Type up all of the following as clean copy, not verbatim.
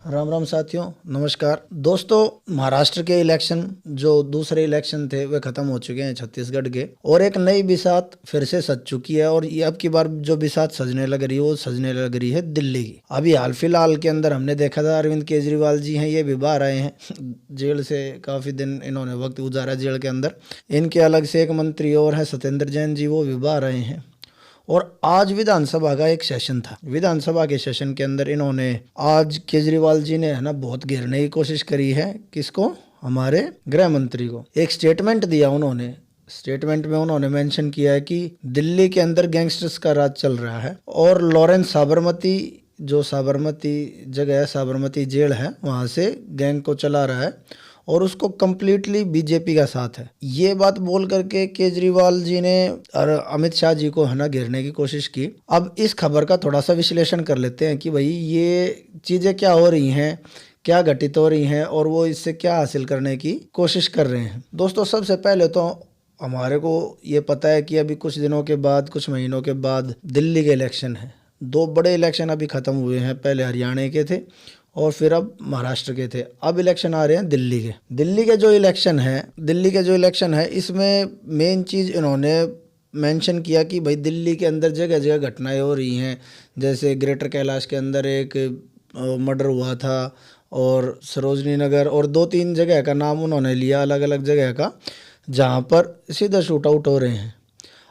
राम राम साथियों, नमस्कार दोस्तों। महाराष्ट्र के इलेक्शन जो दूसरे इलेक्शन थे वे खत्म हो चुके हैं छत्तीसगढ़ के, और एक नई बिसात फिर से सज चुकी है। और ये अब की बार जो बिसात सजने लग रही है वो सजने लग रही है दिल्ली की। अभी हाल फिलहाल के अंदर हमने देखा था अरविंद केजरीवाल जी हैं, ये भी बाहर आए हैं जेल से। काफी दिन इन्होंने वक्त गुजारा जेल के अंदर। इनके अलग से एक मंत्री और है सत्येंद्र जैन जी, वो भी बाहर आए हैं। और आज विधानसभा का एक सेशन था। विधानसभा के सेशन के अंदर इन्होंने आज केजरीवाल जी ने है ना बहुत घेरने की कोशिश करी है। किसको? हमारे गृह मंत्री को। एक स्टेटमेंट दिया उन्होंने। स्टेटमेंट में उन्होंने मेंशन किया है कि दिल्ली के अंदर गैंगस्टर्स का राज चल रहा है और लॉरेंस साबरमती, जो साबरमती जगह है, साबरमती जेल है, वहां से गैंग को चला रहा है और उसको कम्प्लीटली बीजेपी का साथ है। ये बात बोल करके केजरीवाल जी ने और अमित शाह जी को है ना घेरने की कोशिश की। अब इस खबर का थोड़ा सा विश्लेषण कर लेते हैं कि भाई ये चीजें क्या हो रही हैं, क्या घटित हो रही हैं और वो इससे क्या हासिल करने की कोशिश कर रहे हैं। दोस्तों, सबसे पहले तो हमारे को ये पता है कि अभी कुछ दिनों के बाद, कुछ महीनों के बाद दिल्ली के इलेक्शन है। दो बड़े इलेक्शन अभी खत्म हुए हैं, पहले हरियाणा के थे और फिर अब महाराष्ट्र के थे। अब इलेक्शन आ रहे हैं दिल्ली के। दिल्ली के जो इलेक्शन है इसमें मेन चीज़ इन्होंने मेंशन किया कि भाई दिल्ली के अंदर जगह जगह घटनाएं हो रही हैं। जैसे ग्रेटर कैलाश के अंदर एक मर्डर हुआ था और सरोजनी नगर, और दो तीन जगह का नाम उन्होंने लिया, अलग अलग जगह का, जहाँ पर सीधा शूट आउट हो रहे हैं।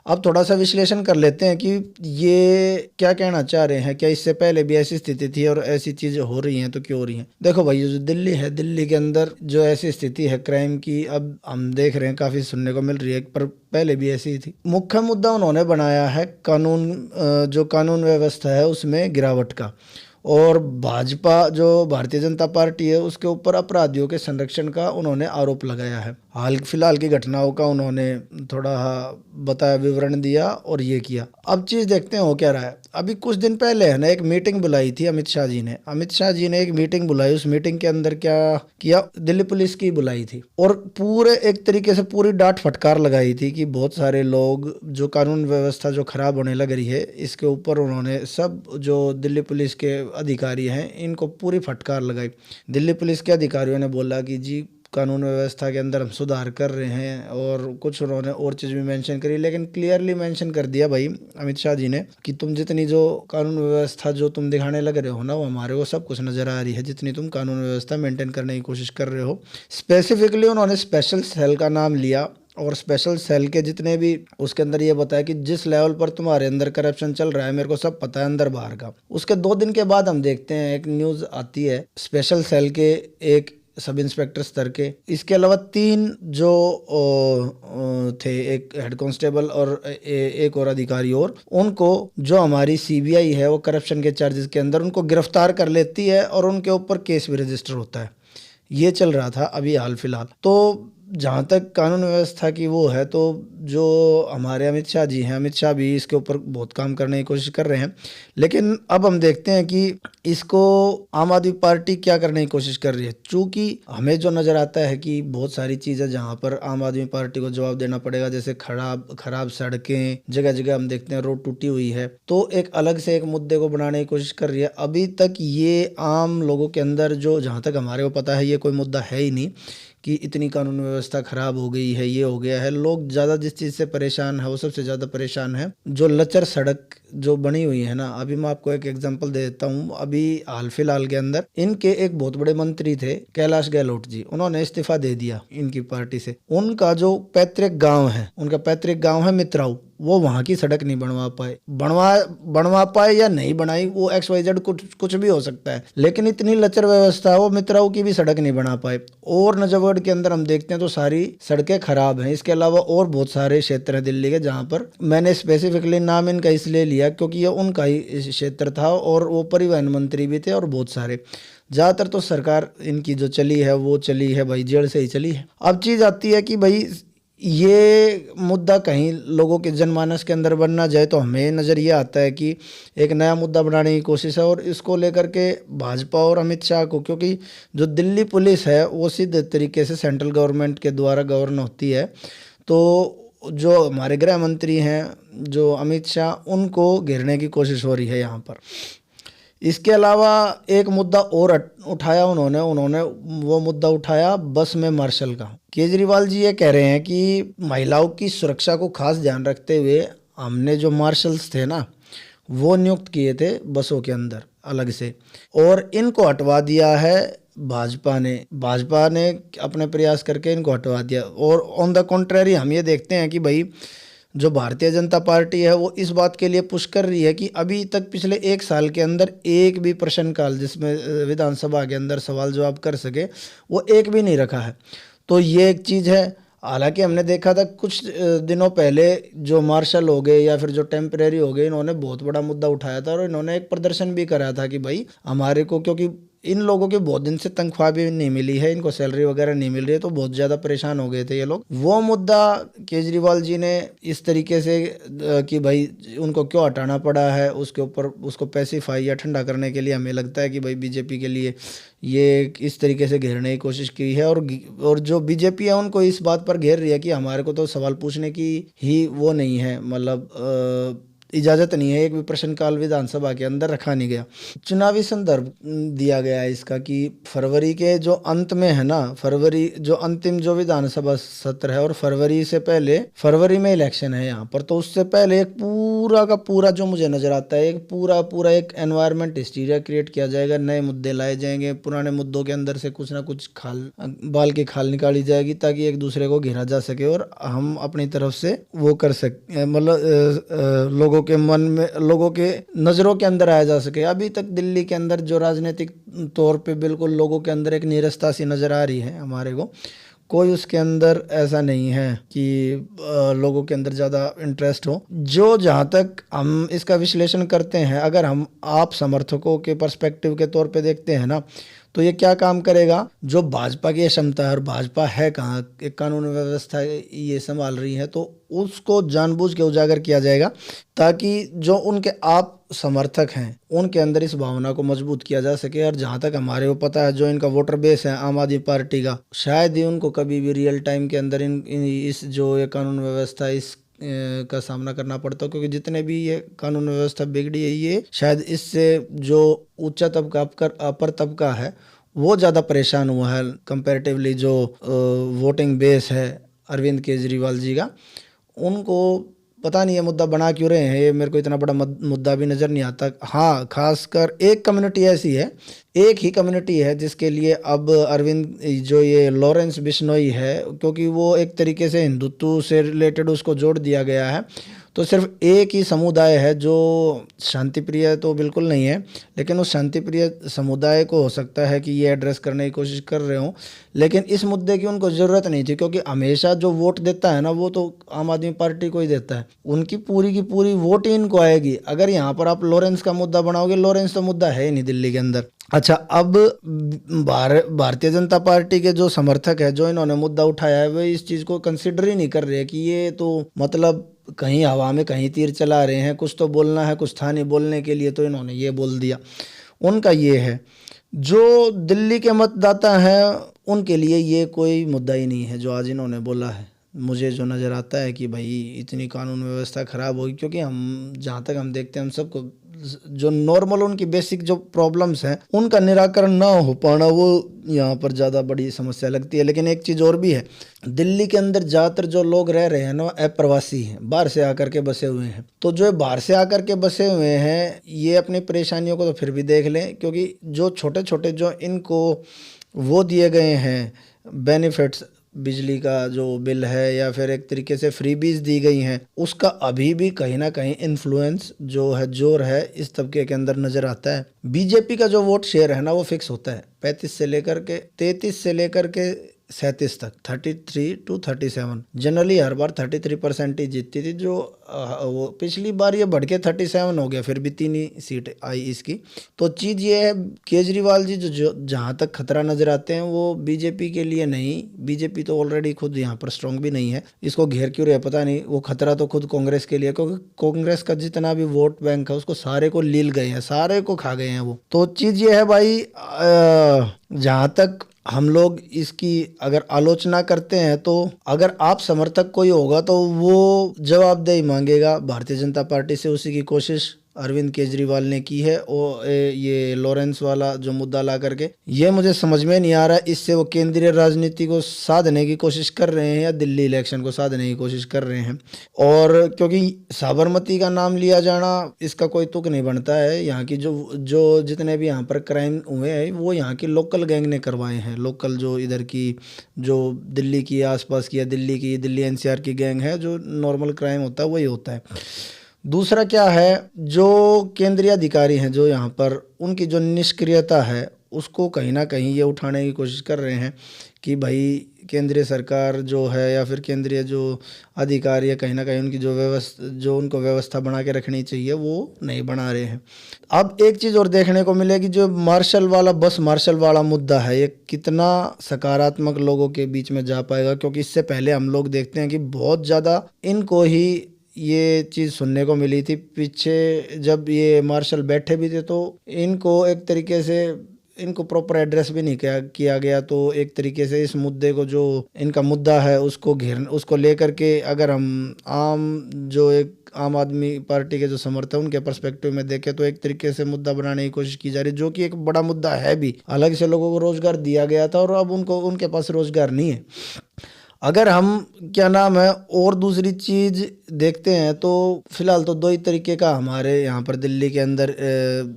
अब थोड़ा सा विश्लेषण कर लेते हैं कि ये क्या कहना चाह रहे हैं। क्या इससे पहले भी ऐसी स्थिति थी और ऐसी चीजें हो रही हैं तो क्यों हो रही हैं? देखो भाई, जो दिल्ली है, दिल्ली के अंदर जो ऐसी स्थिति है क्राइम की, अब हम देख रहे हैं काफी सुनने को मिल रही है, पर पहले भी ऐसी ही थी। मुख्य मुद्दा उन्होंने बनाया है कानून, जो कानून व्यवस्था है उसमें गिरावट का, और भाजपा जो भारतीय जनता पार्टी है उसके ऊपर अपराधियों के संरक्षण का उन्होंने आरोप लगाया है। हाल फिलहाल की घटनाओं का उन्होंने थोड़ा बताया, विवरण दिया और ये किया। अब चीज देखते हैं हो क्या रहा है। अभी कुछ दिन पहले है ना एक मीटिंग बुलाई थी अमित शाह जी ने। अमित शाह जी ने एक मीटिंग बुलाई। उस मीटिंग के अंदर क्या किया? दिल्ली पुलिस की बुलाई थी और पूरे एक तरीके से पूरी डांट फटकार लगाई थी कि बहुत सारे लोग, जो कानून व्यवस्था जो खराब होने लग रही है, इसके ऊपर उन्होंने सब जो दिल्ली पुलिस के अधिकारी हैं इनको पूरी फटकार लगाई। दिल्ली पुलिस के अधिकारियों ने बोला कि जी कानून व्यवस्था के अंदर हम सुधार कर रहे हैं, और कुछ उन्होंने और चीज़ भी मेंशन करी, लेकिन क्लियरली मेंशन कर दिया भाई अमित शाह जी ने कि तुम जितनी जो कानून व्यवस्था जो तुम दिखाने लग रहे हो ना, वो हमारे को सब कुछ नजर आ रही है, जितनी तुम कानून व्यवस्था मेंटेन करने की कोशिश कर रहे हो। स्पेसिफिकली उन्होंने स्पेशल सेल का नाम लिया और स्पेशल सेल के जितने भी, उसके अंदर ये बताया कि जिस लेवल पर तुम्हारे अंदर करप्शन चल रहा है मेरे को सब पता है अंदर बाहर का। उसके 2 दिन के बाद हम देखते हैं एक न्यूज़ आती है स्पेशल सेल के एक सब इंस्पेक्टर स्तर के, इसके अलावा 3 जो थे, एक हेड कांस्टेबल और एक और अधिकारी, और उनको जो हमारी सीबीआई है वो करप्शन के चार्जेस के अंदर उनको गिरफ्तार कर लेती है और उनके ऊपर केस भी रजिस्टर होता है। ये चल रहा था अभी हाल फिलहाल। तो जहाँ तक कानून व्यवस्था की वो है, तो जो हमारे अमित शाह जी हैं, अमित शाह भी इसके ऊपर बहुत काम करने की कोशिश कर रहे हैं। लेकिन अब हम देखते हैं कि इसको आम आदमी पार्टी क्या करने की कोशिश कर रही है। चूंकि हमें जो नज़र आता है कि बहुत सारी चीज़ें जहाँ पर आम आदमी पार्टी को जवाब देना पड़ेगा, जैसे खराब सड़कें, जगह जगह हम देखते हैं रोड टूटी हुई है, तो एक अलग से एक मुद्दे को बनाने की कोशिश कर रही है। अभी तक ये आम लोगों के अंदर, जो जहाँ तक हमारे को पता है, ये कोई मुद्दा है ही नहीं कि इतनी कानून व्यवस्था खराब हो गई है, ये हो गया है। लोग ज़्यादा जिस चीज़ से परेशान है, वो सबसे ज़्यादा परेशान है जो लचर सड़क जो बनी हुई है ना। अभी मैं आपको एक एग्जांपल दे देता हूँ। अभी हाल फिलहाल के अंदर इनके एक बहुत बड़े मंत्री थे कैलाश गहलोत जी, उन्होंने इस्तीफा दे दिया इनकी पार्टी से। उनका जो पैतृक गाँव है, उनका पैतृक गाँव है मित्राऊ, वो वहां की सड़क नहीं बनवा पाए या नहीं बनाई, वो XYZ कुछ भी हो सकता है, लेकिन इतनी लचर व्यवस्था है वो मित्राओं की भी सड़क नहीं बना पाए। और नजफगढ़ के अंदर हम देखते हैं तो सारी सड़कें खराब हैं। इसके अलावा और बहुत सारे क्षेत्र हैं दिल्ली के, जहां पर मैंने स्पेसिफिकली नाम इनका इसलिए लिया क्योंकि ये उनका ही क्षेत्र था और वो परिवहन मंत्री भी थे, और बहुत सारे, ज़्यादातर तो सरकार इनकी जो चली है वो चली है भाई जेल से ही चली है। अब चीज़ आती है कि भाई ये मुद्दा कहीं लोगों के जनमानस के अंदर बन ना जाए, तो हमें नज़र ये आता है कि एक नया मुद्दा बनाने की कोशिश है। और इसको लेकर के भाजपा और अमित शाह को, क्योंकि जो दिल्ली पुलिस है वो सीधे तरीके से सेंट्रल गवर्नमेंट के द्वारा गवर्न होती है, तो जो हमारे गृह मंत्री हैं जो अमित शाह, उनको घेरने की कोशिश हो रही है यहाँ पर। इसके अलावा एक मुद्दा और उठाया उन्होंने वो मुद्दा उठाया बस में मार्शल का। केजरीवाल जी ये कह रहे हैं कि महिलाओं की सुरक्षा को खास ध्यान रखते हुए हमने जो मार्शल्स थे ना वो नियुक्त किए थे बसों के अंदर अलग से, और इनको हटवा दिया है भाजपा ने अपने प्रयास करके इनको हटवा दिया। और ऑन द कॉन्ट्रेरी हम ये देखते हैं कि भाई जो भारतीय जनता पार्टी है वो इस बात के लिए पुश कर रही है कि अभी तक पिछले 1 साल के अंदर एक भी प्रश्नकाल जिसमें विधानसभा के अंदर सवाल जवाब कर सके वो एक भी नहीं रखा है। तो ये एक चीज़ है। हालांकि हमने देखा था कुछ दिनों पहले जो मार्शल हो गए या फिर जो टेम्परेरी हो गए, इन्होंने बहुत बड़ा मुद्दा उठाया था और इन्होंने एक प्रदर्शन भी कराया था कि भाई हमारे को, क्योंकि इन लोगों की बहुत दिन से तनख्वाह भी नहीं मिली है, इनको सैलरी वगैरह नहीं मिल रही है, तो बहुत ज़्यादा परेशान हो गए थे ये लोग। वो मुद्दा केजरीवाल जी ने इस तरीके से कि भाई उनको क्यों हटाना पड़ा है उसके ऊपर उसको पैसिफाई या ठंडा करने के लिए हमें लगता है कि भाई बीजेपी के लिए ये इस तरीके से घेरने की कोशिश की है। और जो बीजेपी है उनको इस बात पर घेर रही है कि हमारे को तो सवाल पूछने की ही वो नहीं है, मतलब इजाज़त नहीं है, एक भी प्रश्नकाल विधानसभा के अंदर रखा नहीं गया। चुनावी संदर्भ दिया गया है इसका कि फरवरी के जो अंत में है ना, फरवरी जो अंतिम जो विधानसभा सत्र है और फरवरी में इलेक्शन है यहाँ पर, तो उससे पहले एक पूरा का पूरा जो मुझे नज़र आता है एक पूरा एक एनवायरनमेंट हिस्टीरिया क्रिएट किया जाएगा, नए मुद्दे लाए जाएंगे, पुराने मुद्दों के अंदर से कुछ ना कुछ बाल की खाल निकाली जाएगी ताकि एक दूसरे को घेरा जा सके और हम अपनी तरफ से वो कर सके, मतलब लोगों के मन में, लोगों के नज़रों के अंदर आया जा सके। अभी तक दिल्ली के अंदर जो राजनीतिक तौर पे बिल्कुल लोगों के अंदर एक नीरसता सी नज़र आ रही है, हमारे को कोई उसके अंदर ऐसा नहीं है कि लोगों के अंदर ज़्यादा इंटरेस्ट हो। जो जहाँ तक हम इसका विश्लेषण करते हैं, अगर हम आप समर्थकों के पर्सपेक्टिव के तौर पे देखते हैं ना, तो ये क्या काम करेगा, जो भाजपा की क्षमता है और भाजपा है कहाँ, एक कानून व्यवस्था ये संभाल रही है, तो उसको जानबूझ के उजागर किया जाएगा ताकि जो उनके आप समर्थक हैं उनके अंदर इस भावना को मजबूत किया जा सके। और जहाँ तक हमारे को पता है जो इनका वोटर बेस है आम आदमी पार्टी का, शायद ही उनको कभी भी रियल टाइम के अंदर इस जो ये कानून व्यवस्था इस का सामना करना पड़ता, क्योंकि जितने भी ये कानून व्यवस्था बिगड़ी है ये शायद इससे जो ऊंचा तबका अपर तबका है वो ज़्यादा परेशान हुआ है कंपैरेटिवली। जो वोटिंग बेस है अरविंद केजरीवाल जी का, उनको पता नहीं ये मुद्दा बना क्यों रहे हैं, ये मेरे को इतना बड़ा मुद्दा भी नज़र नहीं आता। हाँ, खासकर एक कम्युनिटी ऐसी है, एक ही कम्युनिटी है जिसके लिए अब अरविंद जो ये लॉरेंस बिश्नोई है, क्योंकि वो एक तरीके से हिंदुत्व से रिलेटेड उसको जोड़ दिया गया है, तो सिर्फ एक ही समुदाय है जो शांतिप्रिय तो बिल्कुल नहीं है, लेकिन उस शांतिप्रिय समुदाय को हो सकता है कि ये एड्रेस करने की कोशिश कर रहे हों, लेकिन इस मुद्दे की उनको ज़रूरत नहीं थी, क्योंकि हमेशा जो वोट देता है ना वो तो आम आदमी पार्टी को ही देता है, उनकी पूरी की पूरी वोट ही इनको आएगी। अगर यहाँ पर आप लॉरेंस का मुद्दा बनाओगे, लॉरेंस तो मुद्दा है ही नहीं दिल्ली के अंदर। अच्छा, अब भारतीय जनता पार्टी के जो समर्थक है, जो इन्होंने मुद्दा उठाया है, वे इस चीज़ को कंसिडर ही नहीं कर रहे कि ये तो मतलब कहीं हवा में कहीं तीर चला रहे हैं, कुछ तो बोलना है, कुछ था नहीं बोलने के लिए, तो इन्होंने ये बोल दिया। उनका ये है, जो दिल्ली के मतदाता हैं उनके लिए ये कोई मुद्दा ही नहीं है जो आज इन्होंने बोला है। मुझे जो नज़र आता है कि भाई इतनी कानून व्यवस्था ख़राब होगी, क्योंकि हम जहाँ तक हम देखते हैं हम सबको जो नॉर्मल उनकी बेसिक जो प्रॉब्लम्स हैं उनका निराकरण ना हो पाना वो यहाँ पर ज़्यादा बड़ी समस्या लगती है। लेकिन एक चीज़ और भी है, दिल्ली के अंदर ज़्यादातर जो लोग रह रहे हैं ना अप्रवासी हैं, बाहर से आकर के बसे हुए हैं। तो जो बाहर से आकर के बसे हुए हैं ये अपनी परेशानियों को तो फिर भी देख लें, क्योंकि जो छोटे छोटे जो इनको वो दिए गए हैं बेनिफिट्स, बिजली का जो बिल है या फिर एक तरीके से फ्रीबीज दी गई हैं, उसका अभी भी कहीं ना कहीं इन्फ्लुएंस जो है, जोर है इस तबके के अंदर नज़र आता है। बीजेपी का जो वोट शेयर है ना वो फिक्स होता है 33 से लेकर के 37 तक, 33 to 37, जनरली हर बार 33% ही जीतती थी। जो वो पिछली बार ये बढ़ के 37 हो गया, फिर भी 3 ही सीट आई इसकी। तो चीज़ ये है, केजरीवाल जी जो जहाँ तक खतरा नज़र आते हैं वो बीजेपी के लिए नहीं, बीजेपी तो ऑलरेडी खुद यहाँ पर स्ट्रांग भी नहीं है, इसको घेर क्यों रहे पता नहीं। वो खतरा तो खुद कांग्रेस के लिए, क्योंकि कांग्रेस का जितना भी वोट बैंक है उसको सारे को लील गए हैं, सारे को खा गए हैं वो। तो चीज़ ये है भाई, जहाँ तक हम लोग इसकी अगर आलोचना करते हैं तो अगर आप समर्थक कोई होगा तो वो जवाबदेही मांगेगा भारतीय जनता पार्टी से, उसी की कोशिश अरविंद केजरीवाल ने की है, और ये लॉरेंस वाला जो मुद्दा ला करके, ये मुझे समझ में नहीं आ रहा इससे वो केंद्रीय राजनीति को साधने की कोशिश कर रहे हैं या दिल्ली इलेक्शन को साधने की कोशिश कर रहे हैं। और क्योंकि साबरमती का नाम लिया जाना, इसका कोई तुक नहीं बनता है। यहाँ की जो जितने भी यहाँ पर क्राइम हुए हैं वो यहाँ की लोकल गैंग ने करवाए हैं। लोकल जो इधर की, जो दिल्ली की आसपास की या दिल्ली एनसीआर की गैंग है, जो नॉर्मल क्राइम होता है वही होता है। दूसरा क्या है, जो केंद्रीय अधिकारी हैं जो यहाँ पर, उनकी जो निष्क्रियता है उसको कहीं ना कहीं ये उठाने की कोशिश कर रहे हैं कि भाई केंद्रीय सरकार जो है या फिर केंद्रीय जो अधिकारी है, कहीं ना कहीं उनकी जो उनको व्यवस्था बना के रखनी चाहिए वो नहीं बना रहे हैं। अब एक चीज़ और देखने को मिलेगी, जो बस मार्शल वाला मुद्दा है, ये कितना सकारात्मक लोगों के बीच में जा पाएगा, क्योंकि इससे पहले हम लोग देखते हैं कि बहुत ज़्यादा इनको ही ये चीज़ सुनने को मिली थी। पीछे जब ये मार्शल बैठे भी थे तो इनको एक तरीके से इनको प्रॉपर एड्रेस भी नहीं किया गया। तो एक तरीके से इस मुद्दे को, जो इनका मुद्दा है उसको लेकर के, अगर हम एक आम आदमी पार्टी के जो समर्थक उनके पर्सपेक्टिव में देखें तो एक तरीके से मुद्दा बनाने की कोशिश की जा रही है, जो कि एक बड़ा मुद्दा है भी। अलग से लोगों को रोजगार दिया गया था और अब उनके पास रोजगार नहीं है। अगर हम और दूसरी चीज़ देखते हैं तो फिलहाल तो दो ही तरीके का हमारे यहाँ पर दिल्ली के अंदर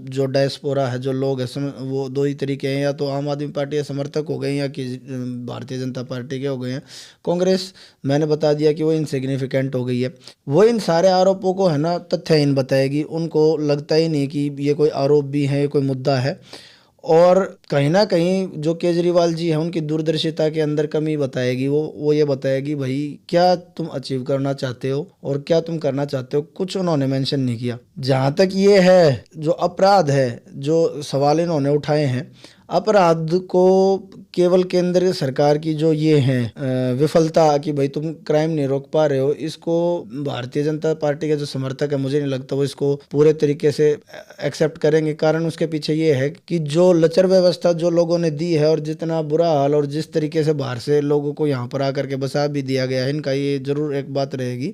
जो डायस्पोरा है, जो लोग हैं, वो दो ही तरीके हैं। या तो आम आदमी पार्टी के समर्थक हो गए, या कि भारतीय जनता पार्टी के हो गए हैं। कांग्रेस मैंने बता दिया कि वो इनसिग्निफिकेंट हो गई है। वो इन सारे आरोपों को तथ्यहीन बताएगी। उनको लगता ही नहीं कि ये कोई आरोप भी है, कोई मुद्दा है। और कहीं ना कहीं जो केजरीवाल जी हैं उनकी दूरदर्शिता के अंदर कमी बताएगी। वो ये बताएगी भाई क्या तुम अचीव करना चाहते हो और क्या तुम करना चाहते हो, कुछ उन्होंने मेंशन नहीं किया। जहाँ तक ये है, जो अपराध है, जो सवाल इन्होंने उठाए हैं, अपराध को केवल केंद्र सरकार की जो ये है विफलता कि भाई तुम क्राइम नहीं रोक पा रहे हो, इसको भारतीय जनता पार्टी के जो समर्थक है, मुझे नहीं लगता वो इसको पूरे तरीके से एक्सेप्ट करेंगे। कारण उसके पीछे ये है कि जो लचर व्यवस्था जो लोगों ने दी है और जितना बुरा हाल और जिस तरीके से बाहर से लोगों को यहाँ पर आकर के बसा भी दिया गया है, इनका ये जरूर एक बात रहेगी।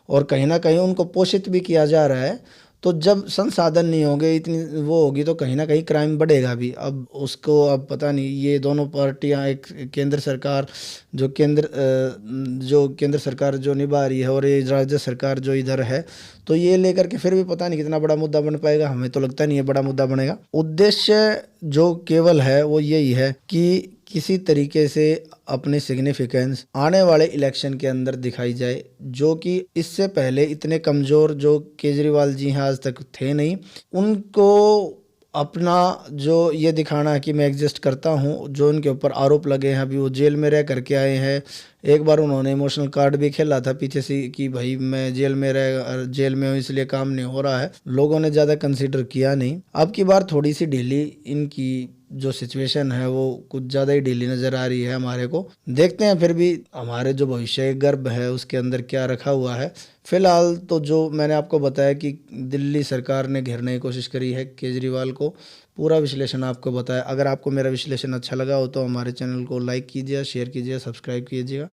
और कहीं ना कहीं उनको पोषित भी किया जा रहा है। तो जब संसाधन नहीं होंगे, इतनी वो होगी, तो कहीं ना कहीं क्राइम बढ़ेगा भी। अब पता नहीं, ये दोनों पार्टियां, एक केंद्र सरकार जो केंद्र सरकार जो निभा रही है और ये राज्य सरकार जो इधर है, तो ये लेकर के फिर भी पता नहीं कितना बड़ा मुद्दा बन पाएगा। हमें तो लगता नहीं है बड़ा मुद्दा बनेगा। उद्देश्य जो केवल है वो यही है कि किसी तरीके से अपनी सिग्निफिकेंस आने वाले इलेक्शन के अंदर दिखाई जाए, जो कि इससे पहले इतने कमज़ोर जो केजरीवाल जी हैं आज तक थे नहीं। उनको अपना जो ये दिखाना है कि मैं एग्जिस्ट करता हूँ। जो उनके ऊपर आरोप लगे हैं, अभी वो जेल में रह करके आए हैं। एक बार उन्होंने इमोशनल कार्ड भी खेला था पीछे से कि भाई मैं जेल में हूँ इसलिए काम नहीं हो रहा है। लोगों ने ज़्यादा कंसीडर किया नहीं। अब की बार थोड़ी सी ढीली इनकी जो सिचुएशन है वो कुछ ज़्यादा ही ढीली नज़र आ रही है हमारे को। देखते हैं फिर भी हमारे जो भविष्य गर्भ है उसके अंदर क्या रखा हुआ है। फिलहाल तो जो मैंने आपको बताया कि दिल्ली सरकार ने घेरने की कोशिश करी है केजरीवाल को, पूरा विश्लेषण आपको बताया। अगर आपको मेरा विश्लेषण अच्छा लगा हो तो हमारे चैनल को लाइक कीजिए, शेयर कीजिए, सब्सक्राइब कीजिएगा।